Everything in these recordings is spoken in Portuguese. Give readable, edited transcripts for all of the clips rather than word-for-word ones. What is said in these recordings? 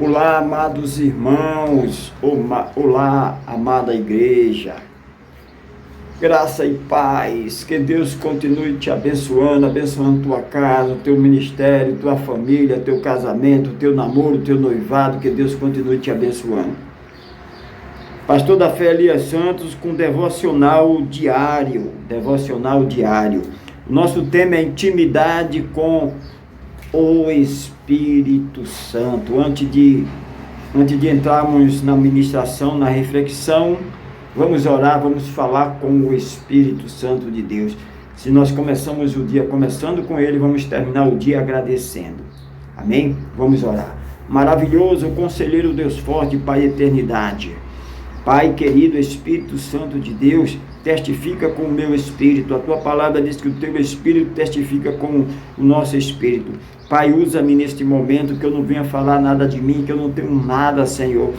Olá, amados irmãos, olá, amada igreja, graça e paz, que Deus continue te abençoando tua casa, teu ministério, tua família, teu casamento, teu namoro, teu noivado, que Deus continue te abençoando. Pastor da Fé Elias Santos com devocional diário. Nosso tema é intimidade com o Espírito Santo. Antes de entrarmos na ministração, na reflexão, vamos orar, vamos falar com o Espírito Santo de Deus. Se nós começamos o dia começando com Ele, vamos terminar o dia agradecendo. Amém? Vamos orar. Maravilhoso, conselheiro Deus forte, Pai eternidade. Pai querido, Espírito Santo de Deus, testifica com o meu espírito. A tua palavra diz que o teu espírito testifica com o nosso espírito. Pai, usa-me neste momento, que eu não venha falar nada de mim, que eu não tenho nada, Senhor.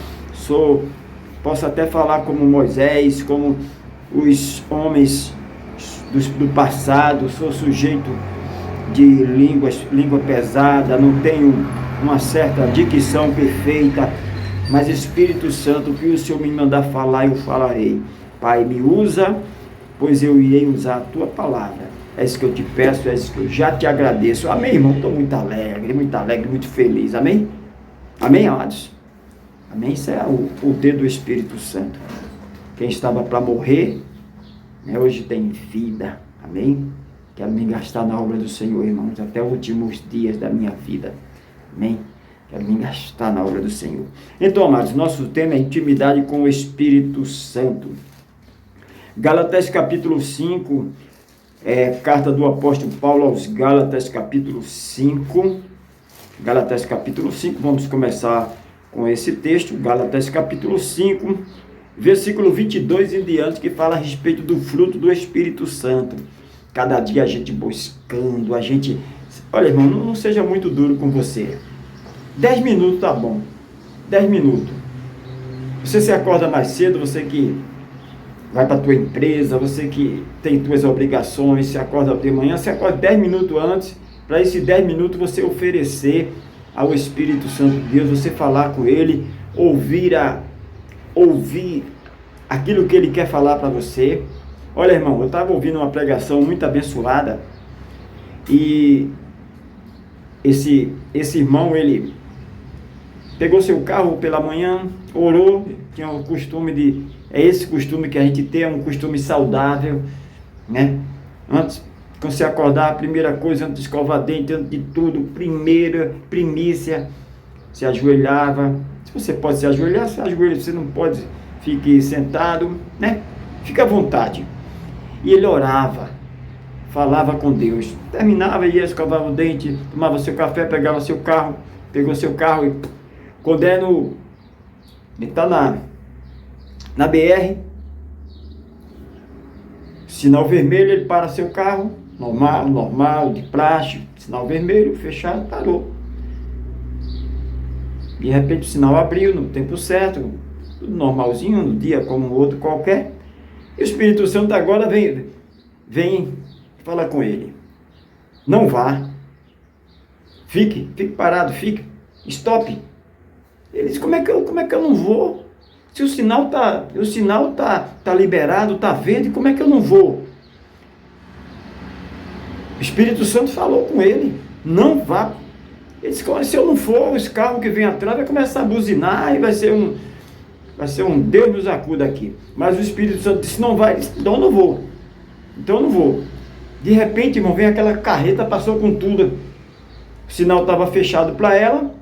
Posso até falar como Moisés, como os homens do passado. Sou sujeito de língua pesada, não tenho uma certa dicção perfeita, mas Espírito Santo, que o Senhor me mandar falar, eu falarei. Pai, me usa, pois eu irei usar a tua palavra. É isso que eu te peço, é isso que eu já te agradeço. Amém, irmão? Estou muito alegre, muito feliz. Amém? Amém, amados? Amém? Isso é o poder do Espírito Santo. Quem estava para morrer, né, hoje tem vida. Amém? Quero me gastar na obra do Senhor, irmãos, até os últimos dias da minha vida. Amém? Quero me gastar na obra do Senhor. Então, amados, nosso tema é intimidade com o Espírito Santo. Gálatas capítulo 5, carta do apóstolo Paulo aos Gálatas capítulo 5. Gálatas capítulo 5, vamos começar com esse texto. Gálatas capítulo 5, versículo 22 em diante, que fala a respeito do fruto do Espírito Santo. Cada dia a gente buscando, Olha, irmão, não seja muito duro com você. 10 minutos tá bom. 10 minutos. Você se acorda mais cedo, você que vai para a tua empresa, você que tem tuas obrigações, se acorda de manhã, você acorda 10 minutos antes, para esses 10 minutos você oferecer ao Espírito Santo de Deus, você falar com Ele, ouvir aquilo que Ele quer falar para você. Olha, irmão, eu estava ouvindo uma pregação muito abençoada, e esse irmão, ele pegou seu carro pela manhã, orou, tinha o costume é esse costume que a gente tem, é um costume saudável, né? Antes, quando você acordar, a primeira coisa, antes de escovar dente, antes de tudo, primícia, se ajoelhava. Se você pode se ajoelhar, se ajoelha, se você não pode, fique sentado, né? Fica à vontade. E ele orava, falava com Deus, terminava, ia, escovava o dente, tomava seu café, pegou seu carro e quando ele está na BR, sinal vermelho, ele para seu carro, normal, de praxe, sinal vermelho, fechado, parou. De repente o sinal abriu no tempo certo, tudo normalzinho, no dia como um outro qualquer, e o Espírito Santo agora vem falar com ele. Não vá, fique parado, stop. Ele disse, como é que eu não vou? Se o sinal tá liberado, tá verde, como é que eu não vou? O Espírito Santo falou com ele, não vá. Ele disse, se eu não for, os carros que vem atrás vai começar a buzinar e vai ser um Deus nos acuda aqui. Mas o Espírito Santo disse, não vai, então eu não vou. De repente, irmão, vem aquela carreta, passou com tudo. O sinal estava fechado para ela,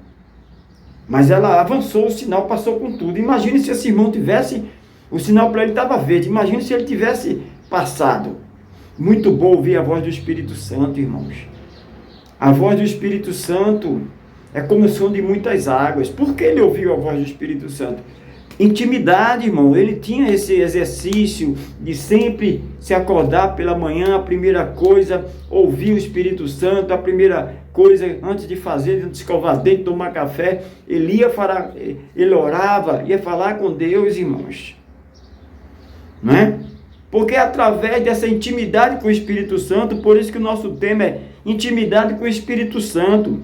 mas ela avançou, o sinal passou com tudo. Imagine se esse irmão tivesse, o sinal para ele estava verde, imagine se ele tivesse passado. Muito bom ouvir a voz do Espírito Santo, irmãos. A voz do Espírito Santo é como o som de muitas águas. Por que ele ouviu a voz do Espírito Santo? Intimidade, irmão. Ele tinha esse exercício de sempre se acordar pela manhã, a primeira coisa, ouvir o Espírito Santo, a primeira coisa, antes de escovar dente, tomar café, ele orava, ia falar com Deus, irmãos. Não é? Porque é através dessa intimidade com o Espírito Santo, por isso que o nosso tema é intimidade com o Espírito Santo.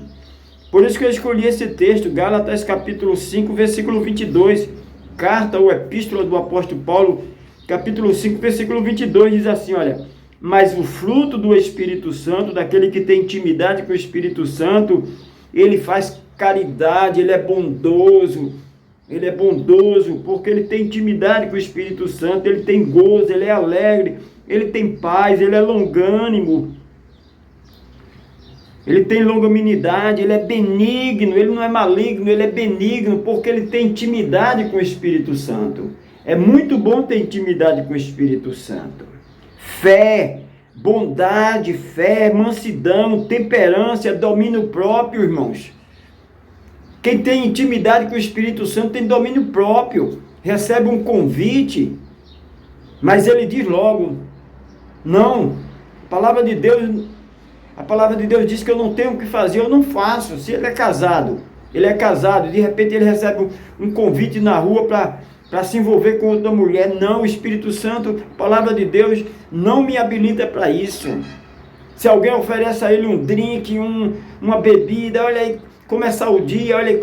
Por isso que eu escolhi esse texto, Gálatas capítulo 5, versículo 22. Carta ou epístola do apóstolo Paulo, capítulo 5, versículo 22, diz assim, olha: mas o fruto do Espírito Santo, daquele que tem intimidade com o Espírito Santo, ele faz caridade, ele é bondoso, porque ele tem intimidade com o Espírito Santo, ele tem gozo, ele é alegre, ele tem paz, ele é longânimo, ele tem longanimidade, ele é benigno, ele não é maligno, ele é benigno, porque ele tem intimidade com o Espírito Santo. É muito bom ter intimidade com o Espírito Santo. Fé, bondade, fé, mansidão, temperança, domínio próprio, irmãos. Quem tem intimidade com o Espírito Santo tem domínio próprio, recebe um convite, mas ele diz logo, não, a palavra de Deus diz que eu não tenho o que fazer, eu não faço. Se ele é casado, de repente ele recebe um convite na rua para se envolver com outra mulher. Não, o Espírito Santo, a palavra de Deus não me habilita para isso. Se alguém oferece a ele um drink, uma bebida, olha aí, começa o dia aí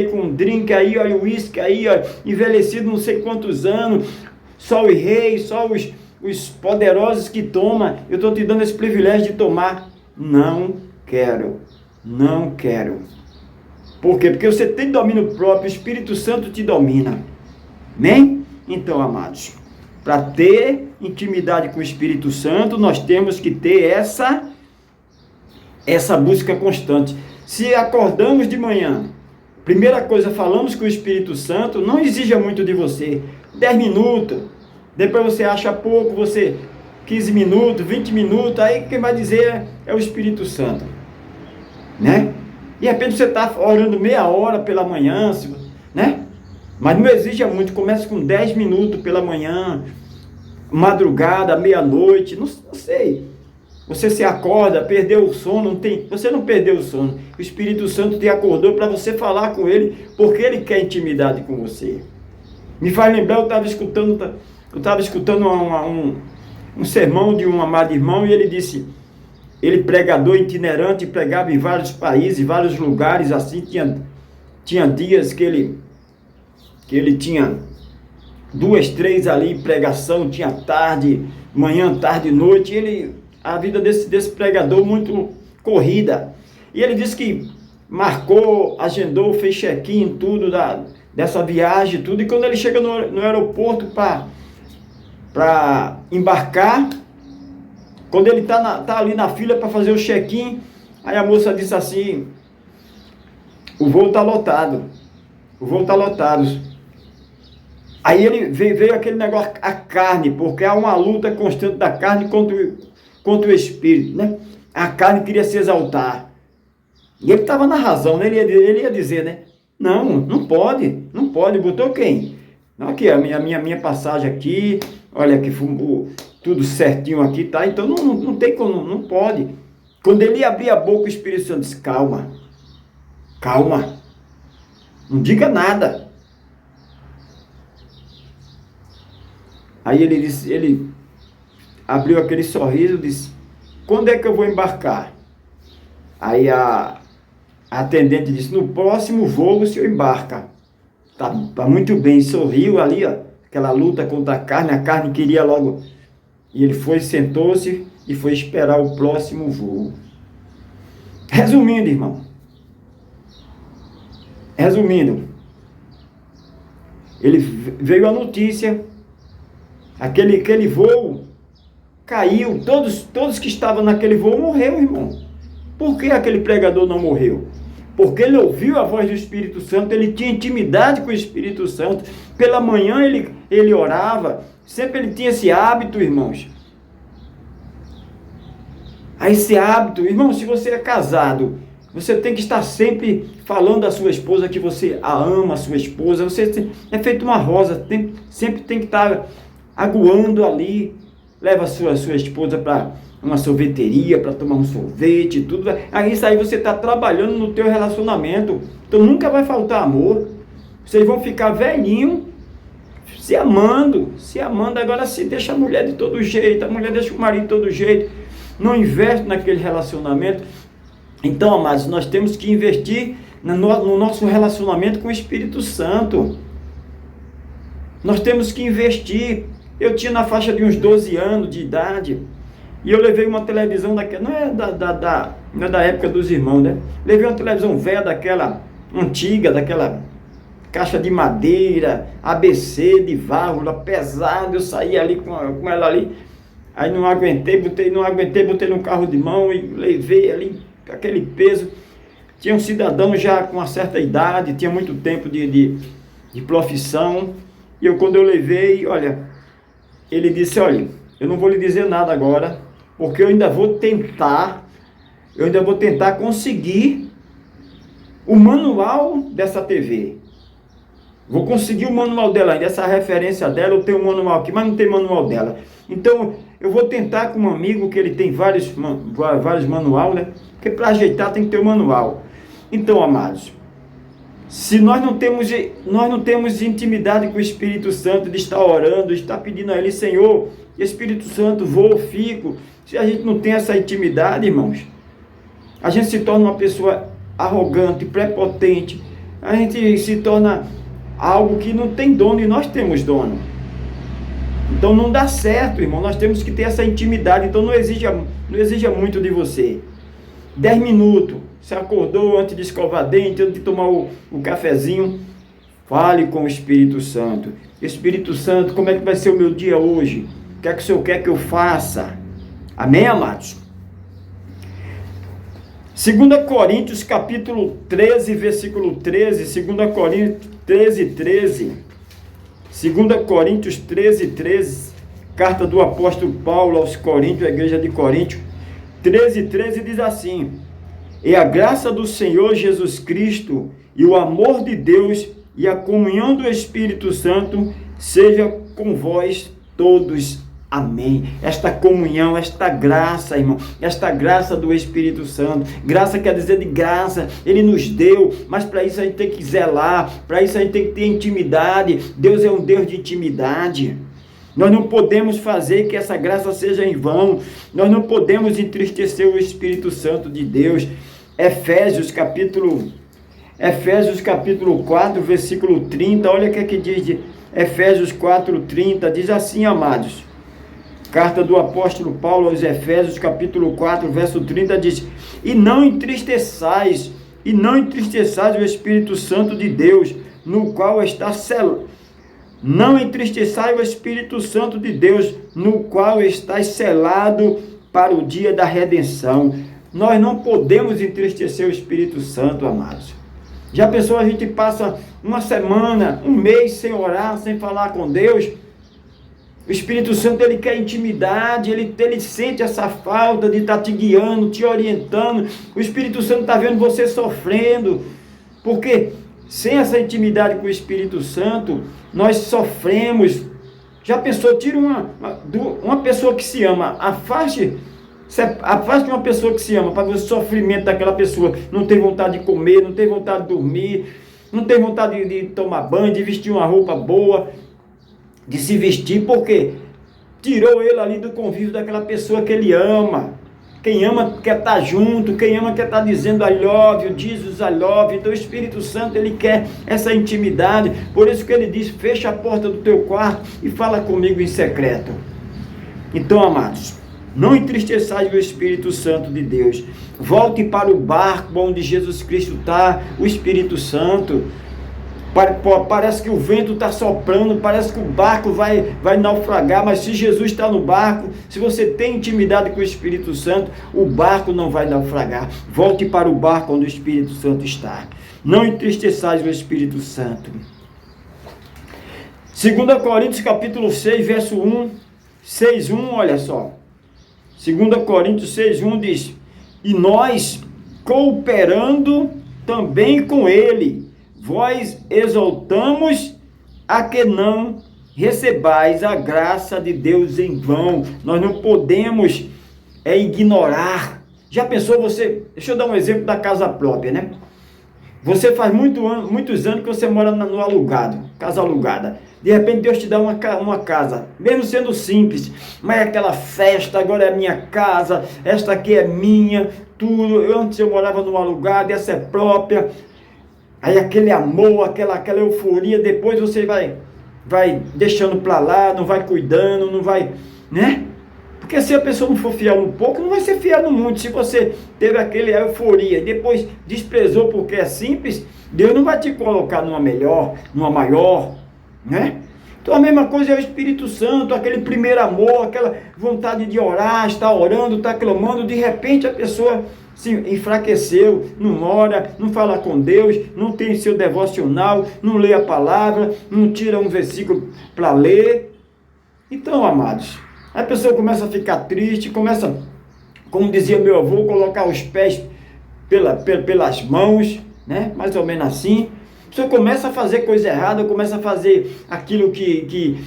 com um drink aí, olha o uísque aí, ó, envelhecido não sei quantos anos, só os reis, só os poderosos que tomam, eu estou te dando esse privilégio de tomar. Não quero. Por quê? Porque você tem domínio próprio, o Espírito Santo te domina. Amém? Então, amados, para ter intimidade com o Espírito Santo, nós temos que ter essa busca constante. Se acordamos de manhã, primeira coisa, falamos com o Espírito Santo, não exija muito de você, 10 minutos, depois você acha pouco, 15 minutos, 20 minutos, aí quem vai dizer é o Espírito Santo, né? De repente você está orando meia hora pela manhã, né? Mas não exija muito, comece com 10 minutos pela manhã, madrugada, meia-noite, não sei. Você se acorda, perdeu o sono, você não perdeu o sono. O Espírito Santo te acordou para você falar com ele, porque ele quer intimidade com você. Me faz lembrar, eu estava escutando um sermão de um amado irmão, e ele disse, ele pregador itinerante, pregava em vários países, vários lugares, assim, tinha dias que ele tinha 2, 3 ali, pregação, tinha tarde, manhã, tarde, noite, a vida desse pregador muito corrida, e ele disse que marcou, agendou, fez check-in, tudo, dessa viagem, tudo, e quando ele chega no aeroporto para embarcar, quando ele tá ali na fila para fazer o check-in, aí a moça disse assim, o voo está lotado. Aí ele veio aquele negócio, a carne, porque há uma luta constante da carne contra o espírito, né? A carne queria se exaltar. E ele estava na razão, né? Ele ia dizer, né? Não pode, botou quem? Não, aqui, a minha passagem aqui, olha que tudo certinho aqui, tá? Então não tem como, não pode. Quando ele abria a boca, o Espírito Santo disse, calma, não diga nada. Aí ele abriu aquele sorriso e disse, quando é que eu vou embarcar? Aí a atendente disse, no próximo voo o senhor embarca. Tá muito bem, sorriu ali, ó, aquela luta contra a carne queria logo. E ele sentou-se e foi esperar o próximo voo. Resumindo, irmão. Ele veio a notícia, aquele voo caiu, todos que estavam naquele voo morreram, irmão. Por que aquele pregador não morreu? Porque ele ouviu a voz do Espírito Santo, ele tinha intimidade com o Espírito Santo. Pela manhã ele orava, sempre ele tinha esse hábito, irmãos. Esse hábito, irmão, se você é casado, você tem que estar sempre falando à sua esposa que você a ama, a sua esposa. Você é feito uma rosa, sempre tem que estar aguando ali. Leva a sua esposa para uma sorveteria, para tomar um sorvete, tudo. Isso aí você está trabalhando no teu relacionamento. Então nunca vai faltar amor. Vocês vão ficar velhinhos, se amando. Agora se deixa a mulher de todo jeito, a mulher deixa o marido de todo jeito. Não investe naquele relacionamento. Então, amados, nós temos que investir no nosso relacionamento com o Espírito Santo. Nós temos que investir. Eu tinha na faixa de uns 12 anos de idade, e eu levei uma televisão daquela, não é da época dos irmãos, né? Levei uma televisão velha daquela, antiga, daquela caixa de madeira, ABC de válvula, pesado. Eu saí ali com ela ali, aí não aguentei, botei no carro de mão e levei ali aquele peso. Tinha um cidadão já com uma certa idade, tinha muito tempo de profissão, e quando eu levei, olha, ele disse: olha, eu não vou lhe dizer nada agora, porque eu ainda vou tentar conseguir o manual dessa TV. Vou conseguir o manual dela ainda, essa referência dela, eu tenho o manual aqui, mas não tem manual dela. Então, eu vou tentar com um amigo que ele tem vários manuais, né? Porque para ajeitar tem que ter o manual. Então, amados, se nós não temos intimidade com o Espírito Santo, de estar orando, de estar pedindo a Ele: Senhor, Espírito Santo, vou, fico. Se a gente não tem essa intimidade, irmãos, a gente se torna uma pessoa arrogante, prepotente, a gente se torna algo que não tem dono, e nós temos dono. Então não dá certo, irmão. Nós temos que ter essa intimidade. Então não exija muito de você. 10 minutos, você acordou, antes de escovar dente, antes de tomar o cafezinho, fale com o Espírito Santo. Espírito Santo, como é que vai ser o meu dia hoje? O que é que o Senhor quer que eu faça? Amém, amados? 2 Coríntios capítulo 13, versículo 13, 2 Coríntios 13, 13, 2 Coríntios 13, 13, carta do apóstolo Paulo aos Coríntios, a igreja de Corinto, 13, 13 diz assim: e a graça do Senhor Jesus Cristo, e o amor de Deus, e a comunhão do Espírito Santo, seja com vós todos. Amém. Esta comunhão, esta graça, irmão, esta graça do Espírito Santo, graça quer dizer de graça, Ele nos deu, mas para isso a gente tem que zelar, para isso a gente tem que ter intimidade. Deus é um Deus de intimidade. Nós não podemos fazer que essa graça seja em vão, nós não podemos entristecer o Espírito Santo de Deus. Efésios capítulo 4, versículo 30, olha o que é que diz de Efésios 4, 30, diz assim, amados. Carta do apóstolo Paulo aos Efésios, capítulo 4, verso 30, diz: e não entristeçais o Espírito Santo de Deus, no qual está selado. Não entristeçais o Espírito Santo de Deus, no qual está selado para o dia da redenção. Nós não podemos entristecer o Espírito Santo, amados. Já pensou, a gente passa uma semana, um mês sem orar, sem falar com Deus? O Espírito Santo, ele quer intimidade, ele sente essa falta de estar te guiando, te orientando. O Espírito Santo está vendo você sofrendo, porque sem essa intimidade com o Espírito Santo, nós sofremos. Já pensou, tira uma pessoa que se ama, afaste uma pessoa que se ama, para ver o sofrimento daquela pessoa. Não tem vontade de comer, não tem vontade de dormir, não tem vontade de tomar banho, de vestir uma roupa boa, de se vestir, porque tirou ele ali do convívio daquela pessoa que ele ama. Quem ama quer estar junto, quem ama quer estar dizendo I love you, Jesus I love you. Então o Espírito Santo, ele quer essa intimidade. Por isso que ele diz: fecha a porta do teu quarto e fala comigo em secreto. Então, amados, não entristeçais o Espírito Santo de Deus. Volte para o barco onde Jesus Cristo está, o Espírito Santo. Parece que o vento está soprando, parece que o barco vai naufragar, mas se Jesus está no barco, se você tem intimidade com o Espírito Santo, o barco não vai naufragar. Volte para o barco onde o Espírito Santo está. Não entristeçais o Espírito Santo. 2 Coríntios capítulo 6, verso 1, 6:1, olha só. 2 Coríntios 6:1 diz: e nós, cooperando também com ele, vós exaltamos a que não recebais a graça de Deus em vão. Nós não podemos ignorar. Já pensou você? Deixa eu dar um exemplo da casa própria, né? Você faz muitos anos que você mora no alugado, casa alugada. De repente Deus te dá uma casa, mesmo sendo simples, mas é aquela festa, agora é a minha casa, esta aqui é minha. tudo. Antes eu morava num alugado, essa é própria. Aí aquele amor, aquela euforia, depois você vai deixando para lá, não vai cuidando, não vai, né? Porque se a pessoa não for fiel um pouco, não vai ser fiel no muito. Se você teve aquela euforia e depois desprezou porque é simples, Deus não vai te colocar numa melhor, numa maior, né? Então a mesma coisa é o Espírito Santo, aquele primeiro amor, aquela vontade de orar, está orando, está clamando, de repente a pessoa se enfraqueceu, não ora, não fala com Deus, não tem seu devocional, não lê a palavra, não tira um versículo para ler. Então, amados, a pessoa começa a ficar triste, começa, como dizia meu avô, colocar os pés pelas mãos, né? Mais ou menos assim. A pessoa começa a fazer coisa errada, começa a fazer aquilo que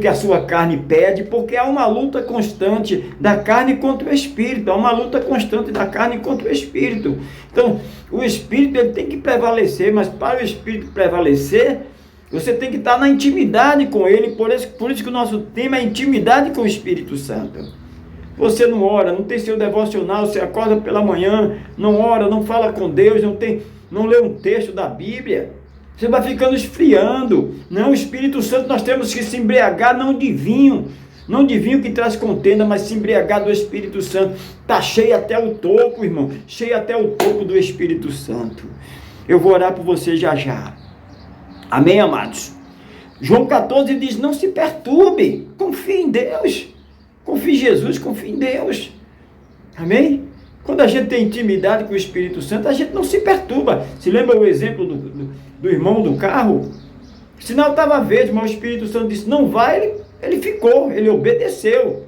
a sua carne pede, porque há uma luta constante da carne contra o Espírito, há uma luta constante da carne contra o Espírito. Então, o Espírito ele tem que prevalecer, mas para o Espírito prevalecer, você tem que estar na intimidade com Ele, por isso que o nosso tema é intimidade com o Espírito Santo. Você não ora, não tem seu devocional, você acorda pela manhã, não ora, não fala com Deus, não lê um texto da Bíblia, você vai ficando esfriando. Não, o Espírito Santo nós temos que se embriagar, não de vinho que traz contenda, mas se embriagar do Espírito Santo. Está cheio até o topo, irmão, cheio até o topo do Espírito Santo. Eu vou orar por você já já. Amém, amados? João 14 diz, não se perturbe, confie em Deus, confie em Jesus, confie em Deus. Amém? Quando a gente tem intimidade com o Espírito Santo, a gente não se perturba. Se lembra o exemplo do irmão do carro? O sinal estava verde, mas o Espírito Santo disse, não vai, ele ficou, ele obedeceu.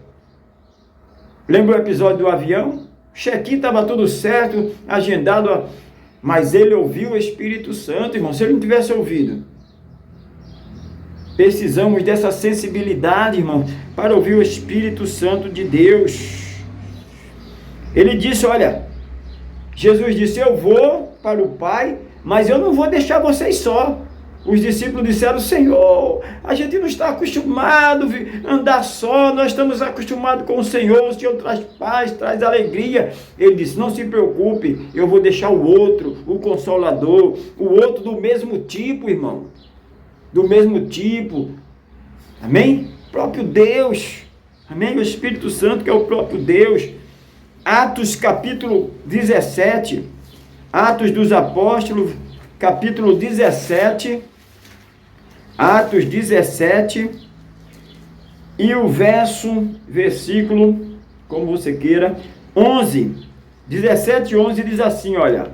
Lembra o episódio do avião? O check-in estava tudo certo, agendado, mas ele ouviu o Espírito Santo, irmão. Se ele não tivesse ouvido, precisamos dessa sensibilidade, irmão, para ouvir o Espírito Santo de Deus. Ele disse, olha, Jesus disse, eu vou para o Pai, mas eu não vou deixar vocês só. Os discípulos disseram, Senhor, a gente não está acostumado a andar só, nós estamos acostumados com o Senhor traz paz, traz alegria. Ele disse, não se preocupe, eu vou deixar o outro, o Consolador, o outro do mesmo tipo, irmão, do mesmo tipo, amém? Próprio Deus, amém? O Espírito Santo que é o próprio Deus. Atos capítulo 17, Atos dos Apóstolos, capítulo 17, Atos 17, e o versículo, como você queira, 11, 17 e 11 diz assim, olha,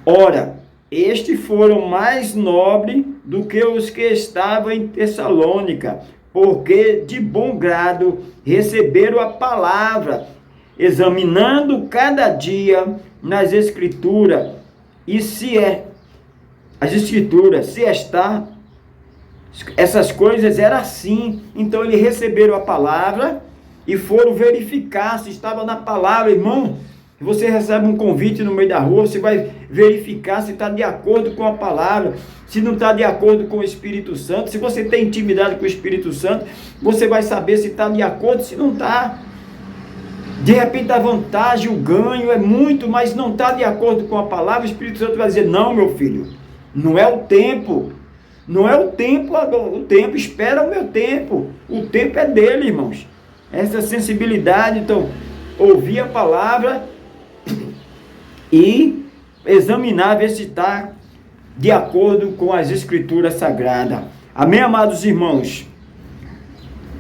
ora, estes foram mais nobres do que os que estavam em Tessalônica, porque de bom grado receberam a palavra, examinando cada dia nas Escrituras, e essas coisas eram assim. Então eles receberam a palavra e foram verificar se estava na palavra, irmão. Você recebe um convite no meio da rua, você vai verificar se está de acordo com a palavra, se não está de acordo com o Espírito Santo. Se você tem intimidade com o Espírito Santo, você vai saber se está de acordo, se não está. De repente a vantagem, o ganho é muito, mas não está de acordo com a palavra. O Espírito Santo vai dizer, não, meu filho, não é o tempo, não é o tempo, espera o meu tempo, o tempo é dele, irmãos. Essa sensibilidade, então, ouvir a palavra e examinar, ver se está de acordo com as Escrituras Sagradas. Amém, amados irmãos?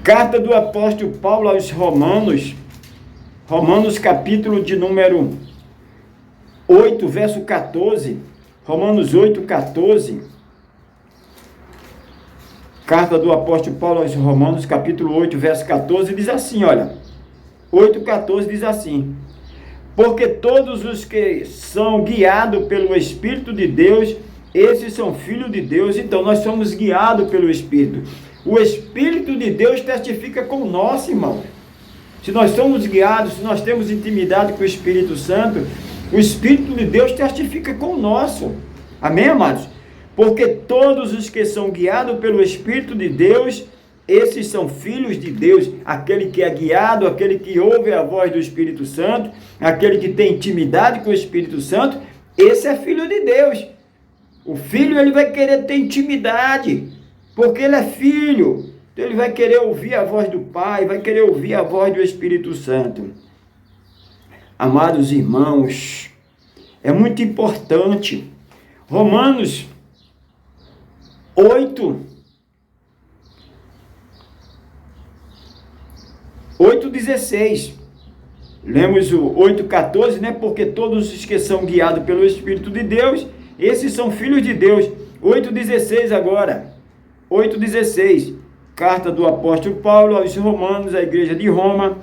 Carta do apóstolo Paulo aos Romanos, capítulo de número 8, verso 14, Romanos 8, 14, carta do apóstolo Paulo aos Romanos, capítulo 8, verso 14, diz assim, olha, 8, 14 diz assim, porque todos os que são guiados pelo Espírito de Deus, esses são filhos de Deus. Então nós somos guiados pelo Espírito. O Espírito de Deus testifica com o nosso, irmão. Se nós somos guiados, se nós temos intimidade com o Espírito Santo, o Espírito de Deus testifica com o nosso. Amém, amados? Porque todos os que são guiados pelo Espírito de Deus, Esses são filhos de Deus, aquele que é guiado, aquele que ouve a voz do Espírito Santo, aquele que tem intimidade com o Espírito Santo, esse é filho de Deus. O filho, ele vai querer ter intimidade, porque ele é filho. Então ele vai querer ouvir a voz do Pai, vai querer ouvir a voz do Espírito Santo. Amados irmãos, é muito importante. Romanos 8:16. Lemos o 8:14, né? Porque todos os que são guiados pelo Espírito de Deus, esses são filhos de Deus. 8:16 agora. 8:16. Carta do apóstolo Paulo aos Romanos, à igreja de Roma,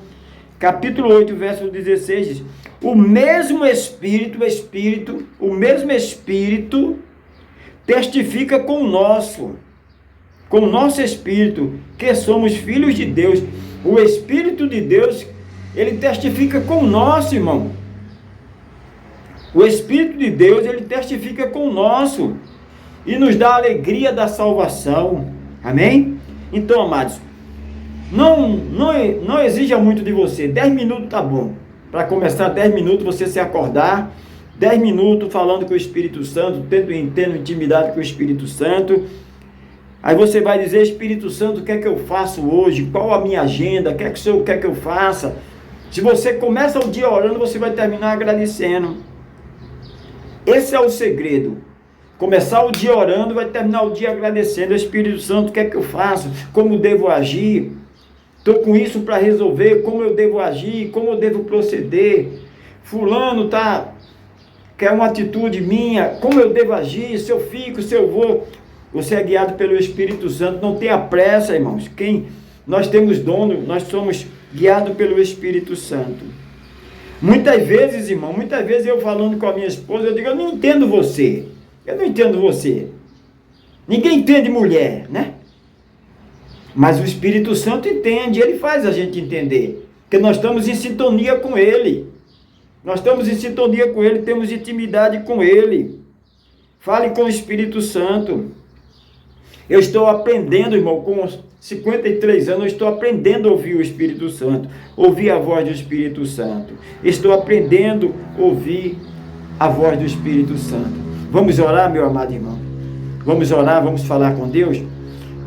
capítulo 8, verso 16, diz: o mesmo Espírito testifica com o nosso Espírito, que somos filhos de Deus. O Espírito de Deus, ele testifica com o nosso, irmão. O Espírito de Deus, ele testifica com o nosso e nos dá a alegria da salvação. Amém? Então, amados, não exija muito de você. 10 minutos tá bom. Para começar, 10 minutos você se acordar, 10 minutos falando com o Espírito Santo, tendo intimidade com o Espírito Santo. Aí você vai dizer: Espírito Santo, o que é que eu faço hoje? Qual a minha agenda? O que é que o Senhor quer que eu faça? Se você começa o dia orando, você vai terminar agradecendo. Esse é o segredo. Começar o dia orando, vai terminar o dia agradecendo. Espírito Santo, o que é que eu faço? Como devo agir? Estou com isso para resolver. Como eu devo agir? Como eu devo proceder? Fulano quer uma atitude minha. Como eu devo agir? Se eu fico, se eu vou. Você é guiado pelo Espírito Santo. Não tenha pressa, irmãos. Nós temos dono, nós somos guiados pelo Espírito Santo. Muitas vezes, irmão, eu falando com a minha esposa, eu digo: eu não entendo você. Eu não entendo você. Ninguém entende mulher, né? Mas o Espírito Santo entende, ele faz a gente entender. Porque nós estamos em sintonia com ele. Nós estamos em sintonia com ele, temos intimidade com ele. Fale com o Espírito Santo. Eu estou aprendendo, irmão, com 53 anos, eu estou aprendendo a ouvir o Espírito Santo, ouvir a voz do Espírito Santo. Estou aprendendo a ouvir a voz do Espírito Santo. Vamos orar, meu amado irmão? Vamos orar, vamos falar com Deus?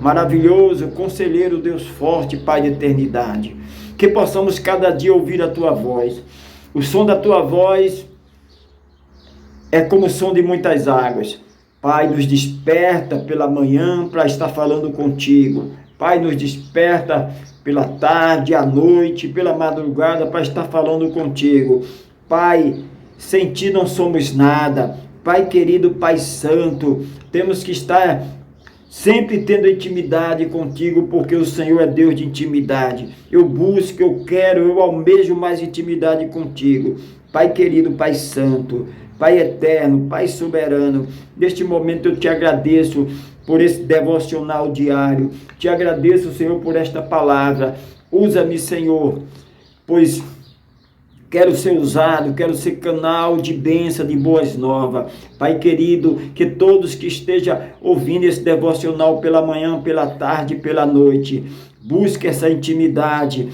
Maravilhoso, conselheiro, Deus forte, Pai de eternidade. Que possamos cada dia ouvir a Tua voz. O som da Tua voz é como o som de muitas águas. Pai, nos desperta pela manhã para estar falando contigo. Pai, nos desperta pela tarde, à noite, pela madrugada para estar falando contigo. Pai, sem Ti não somos nada. Pai querido, Pai santo, temos que estar sempre tendo intimidade contigo, porque o Senhor é Deus de intimidade. Eu busco, eu quero, eu almejo mais intimidade contigo. Pai querido, Pai santo, Pai eterno, Pai soberano, neste momento eu te agradeço por esse devocional diário. Te agradeço, Senhor, por esta palavra. Usa-me, Senhor, pois quero ser usado, quero ser canal de bênção, de boas novas. Pai querido, que todos que estejam ouvindo esse devocional pela manhã, pela tarde, pela noite, busque essa intimidade,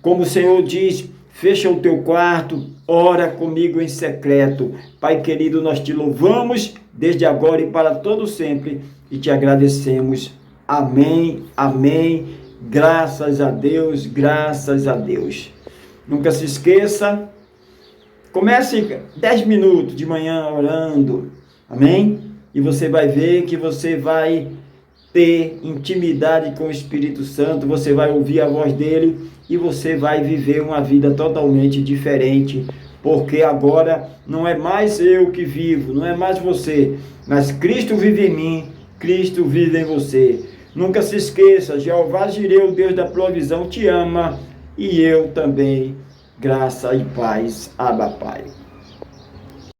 como o Senhor diz, fecha o teu quarto, ora comigo em secreto. Pai querido, nós te louvamos desde agora e para todo sempre e te agradecemos. Amém, amém. Graças a Deus, graças a Deus. Nunca se esqueça, comece 10 minutos de manhã orando, amém? E você vai ver que você vai ter intimidade com o Espírito Santo, você vai ouvir a voz dele e você vai viver uma vida totalmente diferente, porque agora não é mais eu que vivo, não é mais você, mas Cristo vive em mim, Cristo vive em você. Nunca se esqueça, Jeová Jireh, o Deus da provisão, te ama e eu também. Graça e paz. Abba, Pai.